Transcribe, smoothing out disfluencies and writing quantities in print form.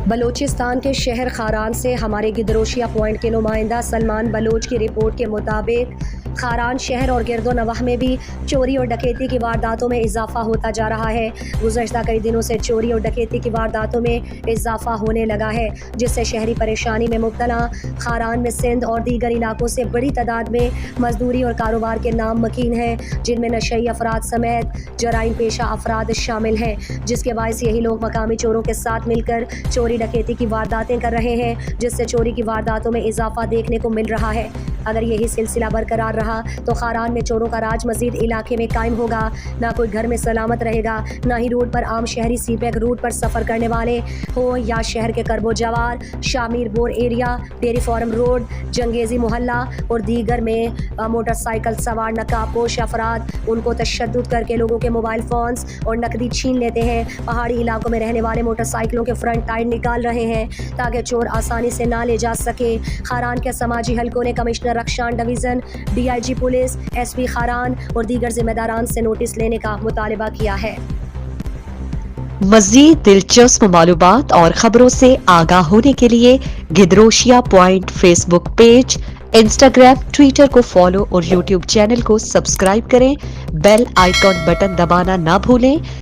بلوچستان کے شہر خاران سے ہمارے گدروشیہ پوائنٹ کے نمائندہ سلمان بلوچ کی رپورٹ کے مطابق خاران شہر اور گرد و نواح میں بھی چوری اور ڈکیتی کی وارداتوں میں اضافہ ہوتا جا رہا ہے۔ گزشتہ کئی دنوں سے چوری اور ڈکیتی کی وارداتوں میں اضافہ ہونے لگا ہے، جس سے شہری پریشانی میں مبتلا۔ خاران میں سندھ اور دیگر علاقوں سے بڑی تعداد میں مزدوری اور کاروبار کے نام مکین ہیں، جن میں نشئی افراد سمیت جرائم پیشہ افراد شامل ہیں، جس کے باعث یہی لوگ مقامی چوروں کے ساتھ مل کر چوری ڈکیتی کی وارداتیں کر رہے ہیں، جس سے چوری کی وارداتوں میں اضافہ دیکھنے کو مل رہا ہے۔ اگر یہی سلسلہ برقرار رہا تو خاران میں چوروں کا راج مزید علاقے میں قائم ہوگا۔ نہ کوئی گھر میں سلامت رہے گا، نہ ہی روڈ پر عام شہری سی پیک روٹ پر سفر کرنے والے ہوں یا شہر کے کرب و جوار، شامیر بور ایریا، ڈیری فارم روڈ، جنگیزی محلہ اور دیگر میں موٹر سائیکل سوار نقاب پوش افراد ان کو تشدد کر کے لوگوں کے موبائل فونز اور نقدی چھین لیتے ہیں۔ پہاڑی علاقوں میں رہنے والے موٹر سائیکلوں کے فرنٹ ٹائر نکال رہے ہیں تاکہ چور آسانی سے نہ لے جا سکے۔ خاران کے سماجی حلقوں نے commissioner Rakhshan division, D I G police, S P Kharan اور دیگر ذمہ داران سے نوٹس لینے کا مطالبہ کیا ہے۔ مزید دلچسپ معلومات اور خبروں سے آگاہ ہونے کے لیے Gedrosia point Facebook page, Instagram, Twitter کو فالو اور یوٹیوب چینل کو سبسکرائب کریں۔ بیل آئیکن بٹن دبانا نہ بھولیں